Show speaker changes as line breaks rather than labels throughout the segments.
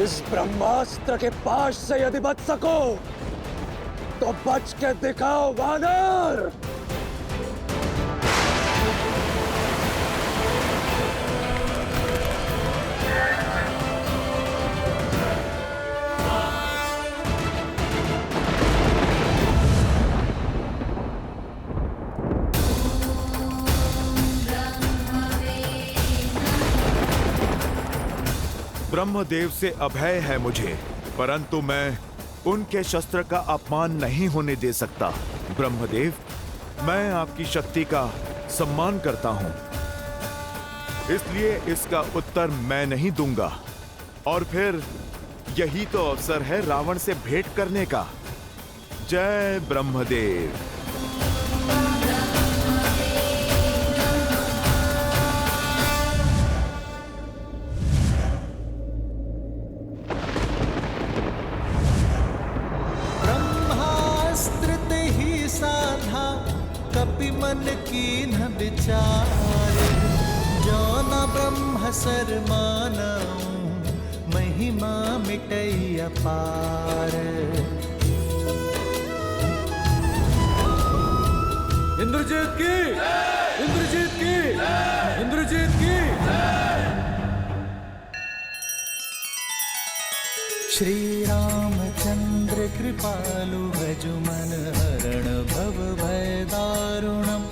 इस ब्रह्मास्त्र के पाश से यदि बच सको तो बच के दिखाओ वानर।
ब्रह्मदेव से अभय है मुझे, परंतु मैं उनके शस्त्र का अपमान नहीं होने दे सकता। ब्रह्मदेव, मैं आपकी शक्ति का सम्मान करता हूं, इसलिए इसका उत्तर मैं नहीं दूंगा। और फिर यही तो अवसर है रावण से भेंट करने का। जय ब्रह्मदेव।
मन की न विचारे, जो न ब्रह्म सर मानऊं, महिमा मिटई अपार।
इंद्रजीत की, इंद्रजीत की, इंद्रजीत की।
श्री रामचंद्र कृपालु भजु मन हरण भव भय दारुणम।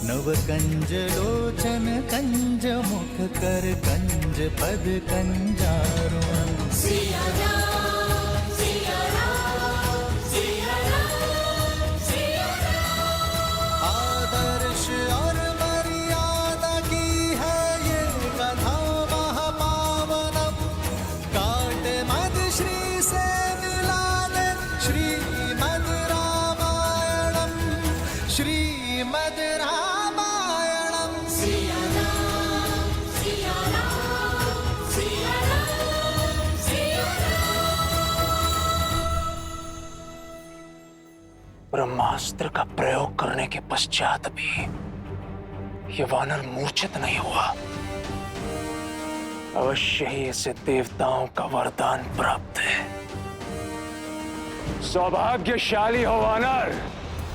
नव कंज लोचन कंज मुख कर कंज पद कंजारुणम। सिया राम, सिया राम, सिया राम, सिया राम। आदर्श और मर्यादा की है ये कथा महापावनम। काट मद श्री से मिला दे श्रीमद् रामायणम, श्रीमद् रामायणम। सिया राम, सिया राम, सिया राम, सिया राम।
ब्रह्मास्त्र का प्रयोग करने के पश्चात भी ये वानर मूर्छित नहीं हुआ। अवश्य ही इसे देवताओं का वरदान प्राप्त है। सौभाग्यशाली हो वानर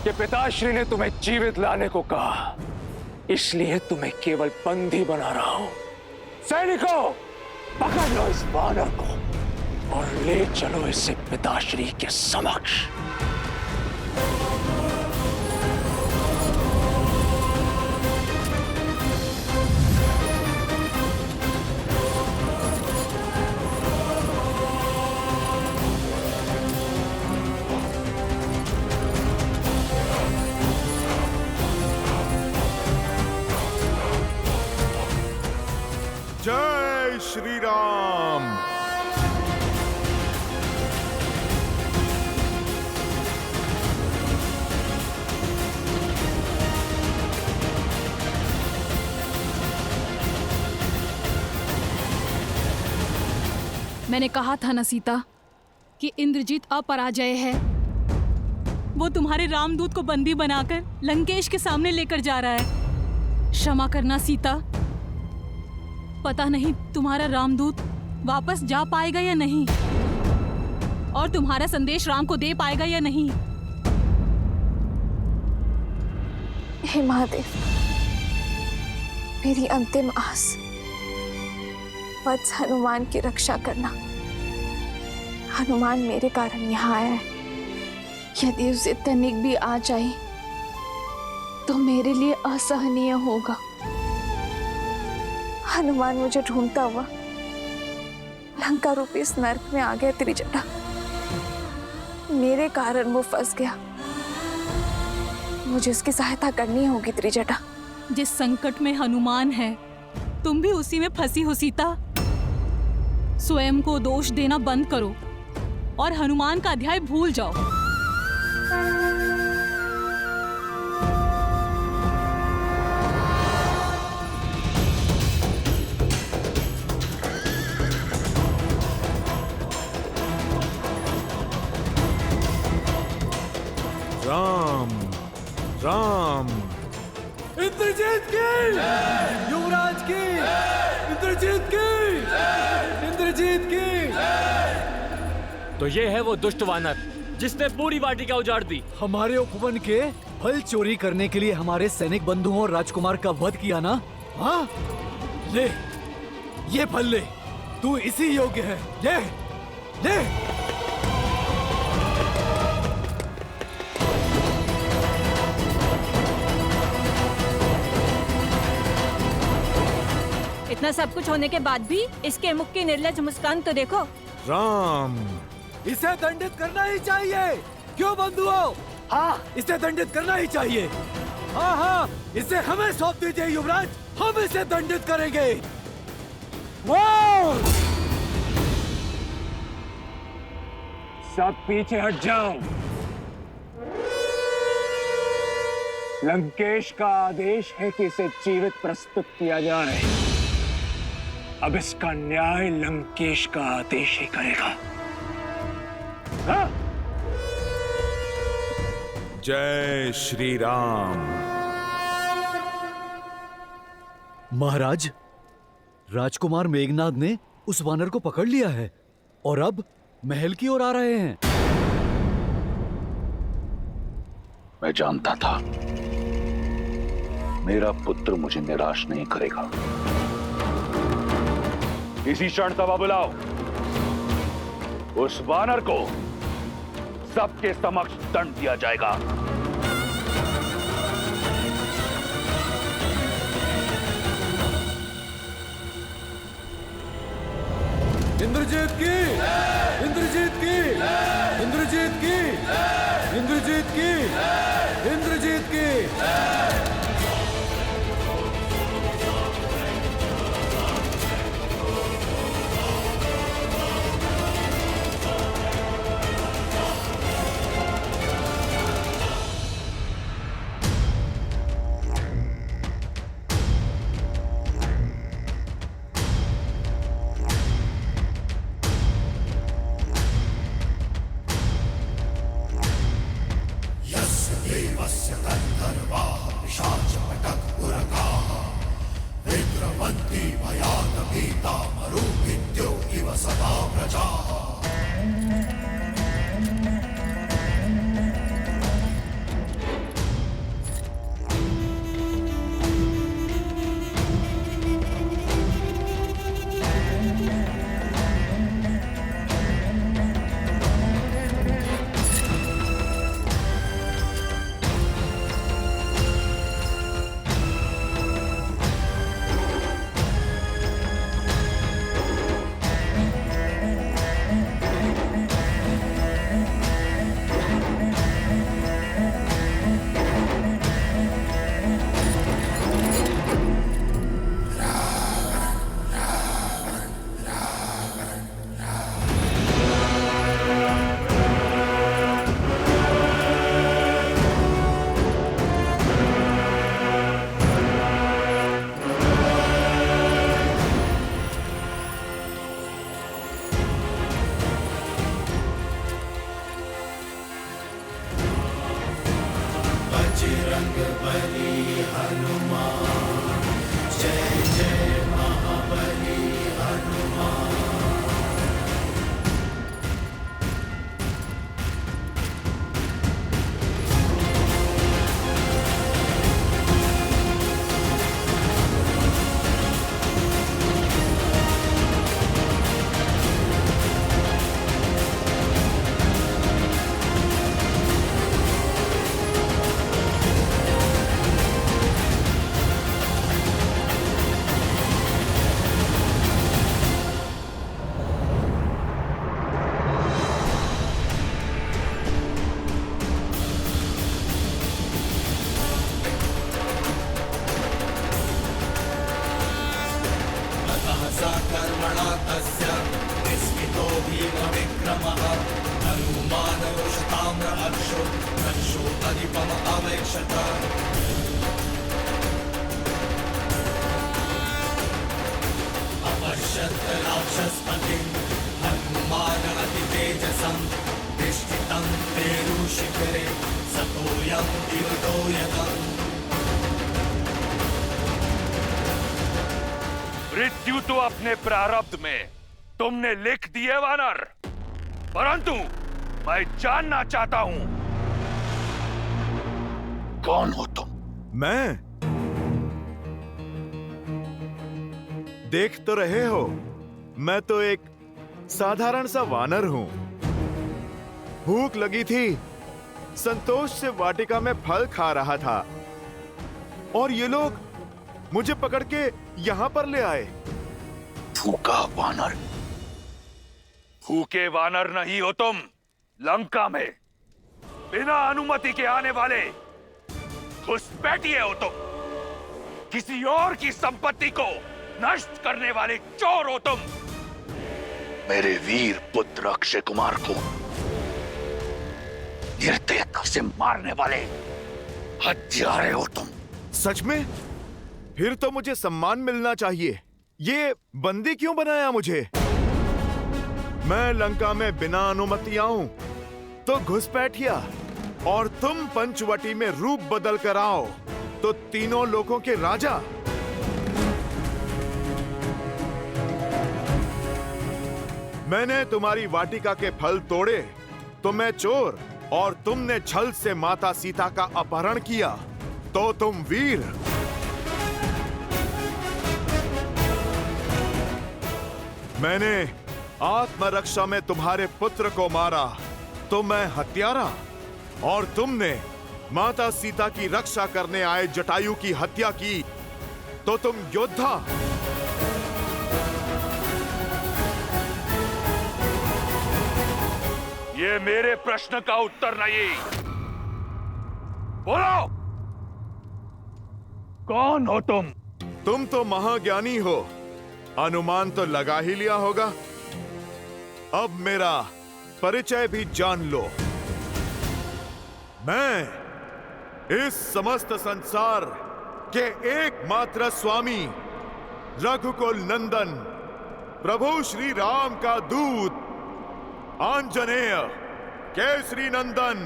कि पिताश्री ने तुम्हें जीवित लाने को कहा, इसलिए तुम्हें केवल बंदी बना रहा हूं। सैनिकों, पकड़ लो इस वानर को और ले चलो इसे पिताश्री के समक्ष।
जय श्री राम।
मैंने कहा था ना सीता कि इंद्रजीत अपराजय है। वो तुम्हारे रामदूत को बंदी बनाकर लंकेश के सामने लेकर जा रहा है। क्षमा करना सीता, पता नहीं तुम्हारा रामदूत वापस जा पाएगा या नहीं, और तुम्हारा संदेश राम को दे पाएगा या नहीं।
हे महादेव, मेरी अंतिम आस वत्स हनुमान की रक्षा करना। हनुमान मेरे कारण यहाँ आया है। यदि उसे तनिक भी आ जाए तो मेरे लिए असहनीय होगा। हनुमान मुझे ढूंढता हुआ लंका रूपी इस नर्क में आ गया। त्रिजटा, मेरे कारण वो फंस गया। मुझे उसकी सहायता करनी होगी। त्रिजटा,
जिस संकट में हनुमान है तुम भी उसी में फंसी हो सीता। स्वयं को दोष देना बंद करो और हनुमान का अध्याय भूल जाओ।
राम राम।
इंद्रजीत की, युवराज की, इंद्रजीत की, इंद्रजीत की।
तो ये है वो दुष्ट वानर जिसने पूरी वाटिका उजाड़ दी।
हमारे उपवन के फल चोरी करने के लिए हमारे सैनिक बंधुओं और राजकुमार का वध किया ना? हाँ, ले, ये फल ले, तू इसी योग्य है। ले, ले।
इतना सब कुछ होने के बाद भी इसके मुख की निर्लज मुस्कान तो देखो।
राम,
इसे दंडित करना ही चाहिए। क्यों बंधुओं? हाँ, इसे दंडित करना ही चाहिए। हाँ हाँ, इसे हमें सौंप दीजिए युवराज, हम इसे दंडित करेंगे।
सब पीछे हट जाओ। लंकेश का आदेश है कि इसे जीवित प्रस्तुत किया जाए। अब इसका न्याय लंकेश का आदेश ही करेगा। हाँ?
जय श्री राम।
महाराज, राजकुमार मेघनाद ने उस वानर को पकड़ लिया है और अब महल की ओर आ रहे हैं।
मैं जानता था मेरा पुत्र मुझे निराश नहीं करेगा। इसी क्षण सभा बुलाओ। उस वानर को सबके समक्ष दंड दिया जाएगा।
इंद्रजीत की, इंद्रजीत की, इंद्रजीत की, इंद्रजीत की, इंद्रजीत की।
मृत्यु तो अपने प्रारब्ध में तुमने लिख दिए वानर, परंतु मैं जानना चाहता हूं, कौन हो तुम?
मैं? देख तो रहे हो, मैं तो एक साधारण सा वानर हूं। भूख लगी थी, संतोष से वाटिका में फल खा रहा था और ये लोग मुझे पकड़ के यहां पर ले आए।
भूखा वानर? भूखे वानर नहीं हो तुम। लंका में बिना अनुमति के आने वाले घुसपैठिए हो तुम। किसी और की संपत्ति को नष्ट करने वाले चोर हो तुम। मेरे वीर पुत्र अक्षय कुमार को निर्दयता से मारने वाले हत्यारे हो तुम।
सच में? फिर तो मुझे सम्मान मिलना चाहिए। ये बंदी क्यों बनाया मुझे? मैं लंका में बिना अनुमति आऊं तो घुसपैठिया, और तुम पंचवटी में रूप बदल कर आओ तो तीनों लोगों के राजा। मैंने तुम्हारी वाटिका के फल तोड़े तो मैं चोर, और तुमने छल से माता सीता का अपहरण किया तो तुम वीर। मैंने आत्मरक्षा में तुम्हारे पुत्र को मारा तो मैं हत्यारा, और तुमने माता सीता की रक्षा करने आए जटायु की हत्या की तो तुम योद्धा।
ये मेरे प्रश्न का उत्तर नहीं। बोलो, कौन हो तुम?
तुम तो महाज्ञानी हो, अनुमान तो लगा ही लिया होगा। अब मेरा परिचय भी जान लो। मैं इस समस्त संसार के एकमात्र स्वामी, रघुकुल नंदन, प्रभु श्री राम का दूत, आंजनेय, केसरी नंदन,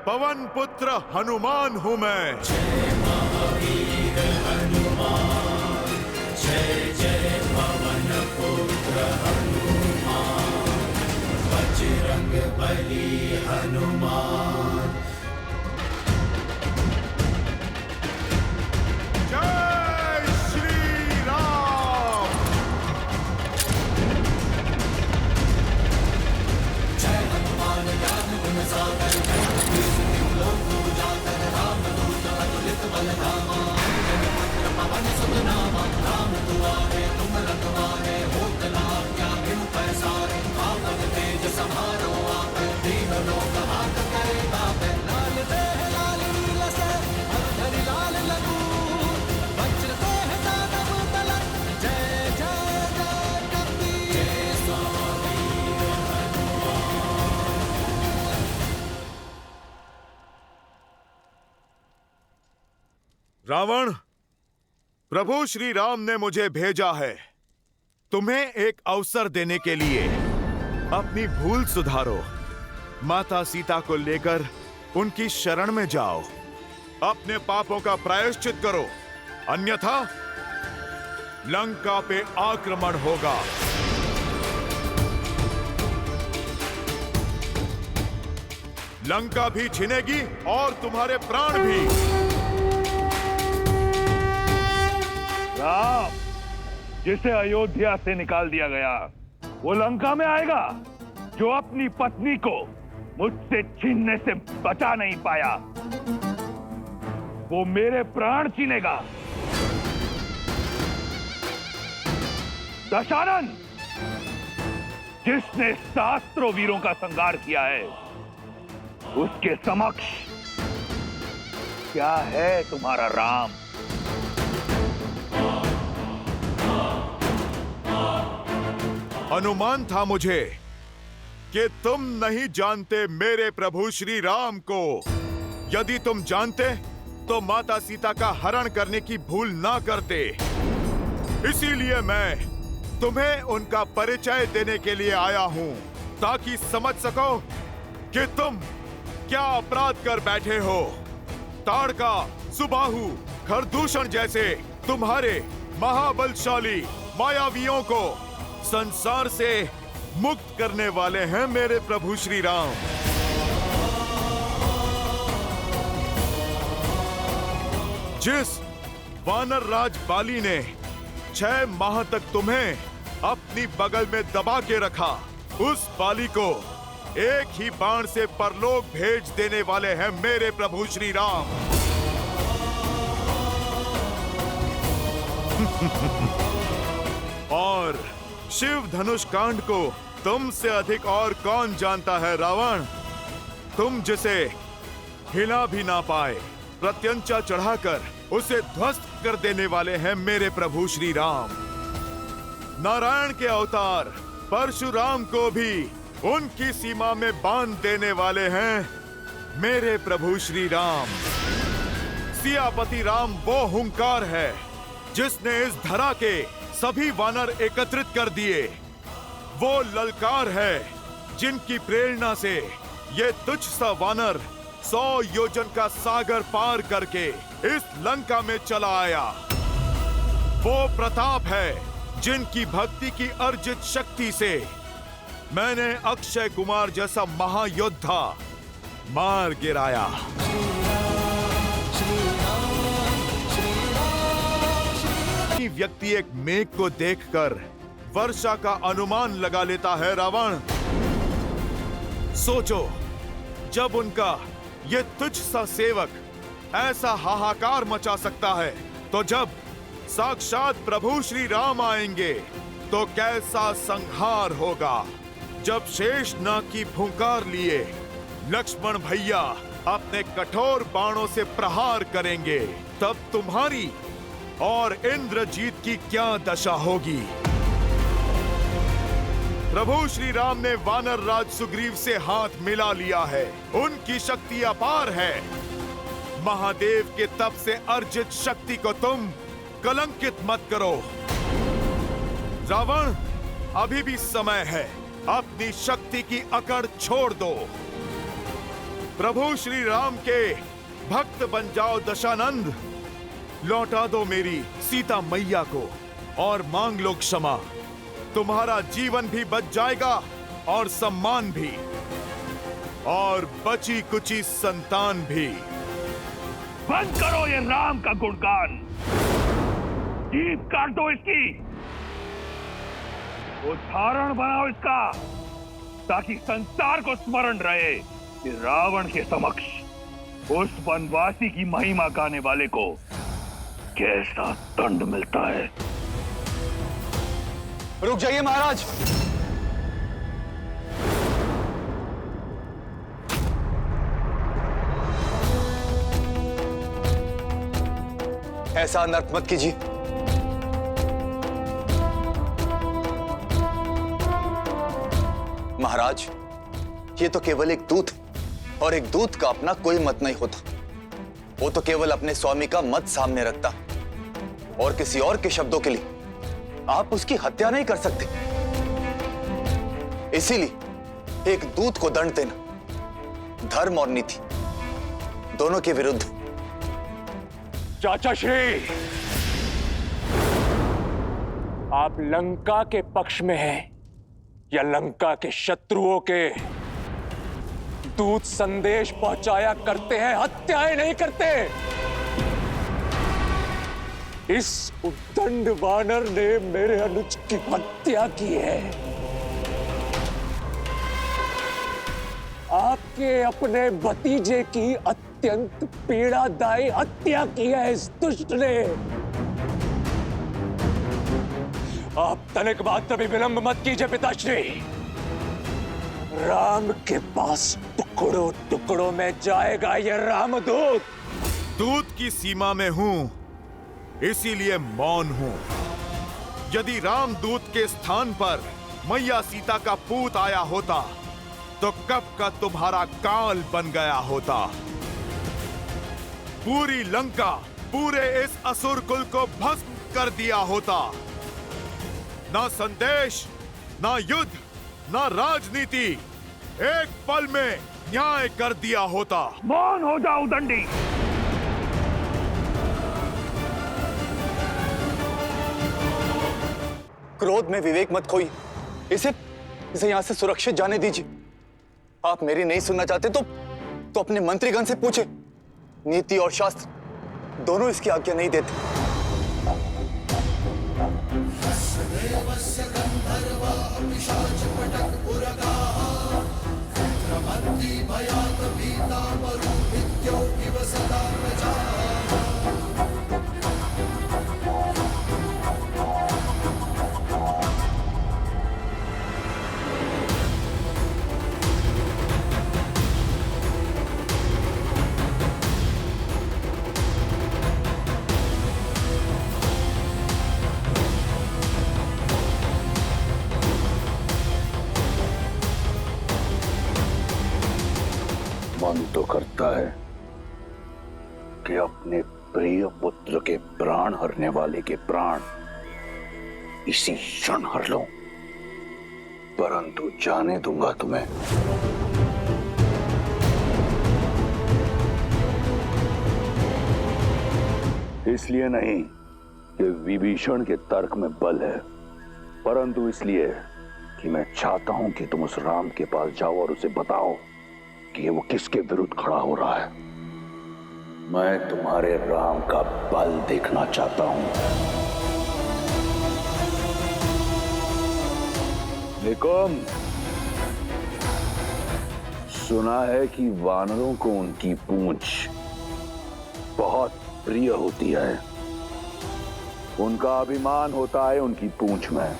पवन पुत्र हनुमान हूं मैं।
जय महावीर हनुमान, जय जय पवन पुत्र हनुमान, बजरंग बली हनुमान।
जय श्री राम।
जय हनुमान ज्ञान गुण सागर, लोक उजागर, राम दूत अतुलित बल धामा, पवन सुत नामा, राम दुआरे तुम रखवारे, होत न आज्ञा बिनु पैसारे, आपन तेज समारो आप, दीन लोक हाथ करे तापे, लाल देह लाल लीलसे, हरि लाल लघु, वज्र देह दानव तलक, जय जय जय कपी, जय स्वामी
रावण, प्रभु श्री राम ने मुझे भेजा है तुम्हें एक अवसर देने के लिए। अपनी भूल सुधारो, माता सीता को लेकर उनकी शरण में जाओ, अपने पापों का प्रायश्चित करो, अन्यथा लंका पे आक्रमण होगा। लंका भी छिनेगी और तुम्हारे प्राण भी।
राम, जिसे अयोध्या से निकाल दिया गया, वो लंका में आएगा। जो अपनी पत्नी को मुझसे छीनने से बचा नहीं पाया, वो मेरे प्राण छीनेगा। दशानन, जिसने सहस्त्रों वीरों का संहार किया है, उसके समक्ष क्या है तुम्हारा राम?
अनुमान था मुझे कि तुम नहीं जानते मेरे प्रभु श्री राम को। यदि तुम जानते तो माता सीता का हरण करने की भूल ना करते। इसीलिए मैं तुम्हें उनका परिचय देने के लिए आया हूं, ताकि समझ सको कि तुम क्या अपराध कर बैठे हो। ताड़का, सुबाहु, खरदूषण जैसे तुम्हारे महाबलशाली मायावियों को संसार से मुक्त करने वाले हैं मेरे प्रभु श्री राम। जिस वानर राज बाली ने 6 माह तक तुम्हें अपनी बगल में दबा के रखा, उस बाली को एक ही बाण से परलोक भेज देने वाले हैं मेरे प्रभु श्री राम। और शिव धनुष कांड को तुमसे अधिक और कौन जानता है रावण? तुम जिसे हिला भी ना पाए, प्रत्यंचा चढ़ाकर उसे ध्वस्त कर देने वाले हैं मेरे प्रभु श्री राम। नारायण के अवतार परशुराम को भी उनकी सीमा में बांध देने वाले हैं मेरे प्रभु श्री राम। सियापति राम वो हुंकार है जिसने इस धरा के सभी वानर एकत्रित कर दिए। वो ललकार है जिनकी प्रेरणा से ये तुच्छ सा वानर 100 योजन का सागर पार करके इस लंका में चला आया। वो प्रताप है जिनकी भक्ति की अर्जित शक्ति से मैंने अक्षय कुमार जैसा महायोद्धा मार गिराया। व्यक्ति एक मेघ को देखकर वर्षा का अनुमान लगा लेता है रावण। सोचो, जब उनका ये तुच्छ सा सेवक ऐसा हाहाकार मचा सकता है, तो जब साक्षात प्रभु श्री राम आएंगे तो कैसा संहार होगा। जब शेषनाग की फुंकार लिए लक्ष्मण भैया अपने कठोर बाणों से प्रहार करेंगे, तब तुम्हारी और इंद्रजीत की क्या दशा होगी। प्रभु श्री राम ने वानर राज सुग्रीव से हाथ मिला लिया है। उनकी शक्ति अपार है। महादेव के तप से अर्जित शक्ति को तुम कलंकित मत करो। रावण, अभी भी समय है, अपनी शक्ति की अकड़ छोड़ दो। प्रभु श्री राम के भक्त बन जाओ दशानंद। लौटा दो मेरी सीता मैया को और मांग लो क्षमा। तुम्हारा जीवन भी बच जाएगा और सम्मान भी, और बची कुची संतान भी।
बंद करो ये राम का गुणगान, जीभ काट दो इसकी, उदाहरण बनाओ इसका, ताकि संसार को स्मरण रहे कि रावण के समक्ष उस वनवासी की महिमा गाने वाले को कैसा दंड मिलता है।
रुक जाइए महाराज। ऐसा अनर्थ मत कीजिए। महाराज, ये तो केवल एक दूत, और एक दूत का अपना कोई मत नहीं होता। वो तो केवल अपने स्वामी का मत सामने रखता, और किसी और के शब्दों के लिए आप उसकी हत्या नहीं कर सकते। इसीलिए एक दूत को दंड देना धर्म और नीति दोनों के विरुद्ध।
चाचा श्री, आप लंका के पक्ष में हैं या लंका के शत्रुओं के? दूत संदेश पहुंचाया करते हैं, हत्याएं नहीं करते। इस उद्दंड वानर ने मेरे अनुज की हत्या की है। आपके अपने भतीजे की अत्यंत पीड़ादायी हत्या की है इस दुष्ट ने। आप तनिक मात्र भी विलंब मत कीजिए पिताश्री। राम के पास टुकड़ों टुकड़ों में जाएगा ये रामदूत।
दूत की सीमा में हूं, इसीलिए मौन हूं। यदि रामदूत के स्थान पर मैया सीता का पूत आया होता, तो कब का तुम्हारा काल बन गया होता। पूरी लंका, पूरे इस असुर कुल को भस्म कर दिया होता। ना संदेश, ना युद्ध, ना राजनीति, एक पल में न्याय कर दिया होता।
मौन हो जाओ दंडी।
क्रोध में विवेक मत खोइए। इसे इसे यहां से सुरक्षित जाने दीजिए। आप मेरी नहीं सुनना चाहते तो अपने मंत्रीगण से पूछे। नीति और शास्त्र दोनों इसकी आज्ञा नहीं देते।
मन तो करता है कि अपने प्रिय पुत्र के प्राण हरने वाले के प्राण इसी क्षण हर लूं, परंतु जाने दूंगा तुम्हें। इसलिए नहीं कि विभीषण के तर्क में बल है, परंतु इसलिए कि मैं चाहता हूं कि तुम उस राम के पास जाओ और उसे बताओ कि वो किसके विरुद्ध खड़ा हो रहा है। मैं तुम्हारे राम का बल देखना चाहता हूं। निकुम, सुना है कि वानरों को उनकी पूंछ बहुत प्रिय होती है। उनका अभिमान होता है उनकी पूंछ में,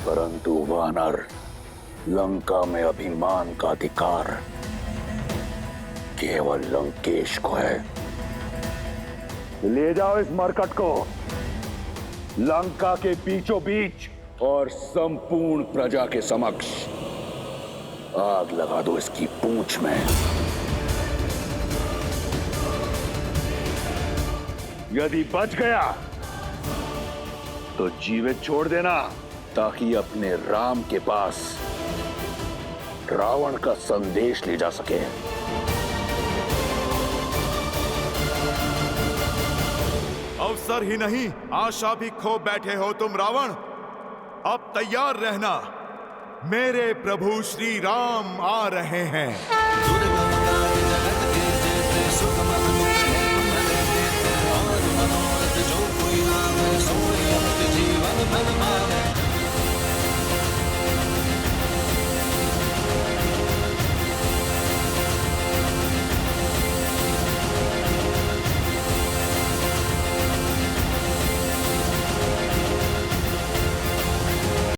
परंतु वानर लंका में अभिमान का अधिकार केवल लंकेश को है। ले जाओ इस मरकट को लंका के बीचों बीच और संपूर्ण प्रजा के समक्ष आग लगा दो इसकी पूंछ में। यदि बच गया तो जीवित छोड़ देना, ताकि अपने राम के पास रावण का संदेश ले जा सके।
अवसर ही नहीं, आशा भी खो बैठे हो तुम रावण। अब तैयार रहना, मेरे प्रभु श्री राम आ रहे हैं।
दुर्गम काज जगत के जेते सुगम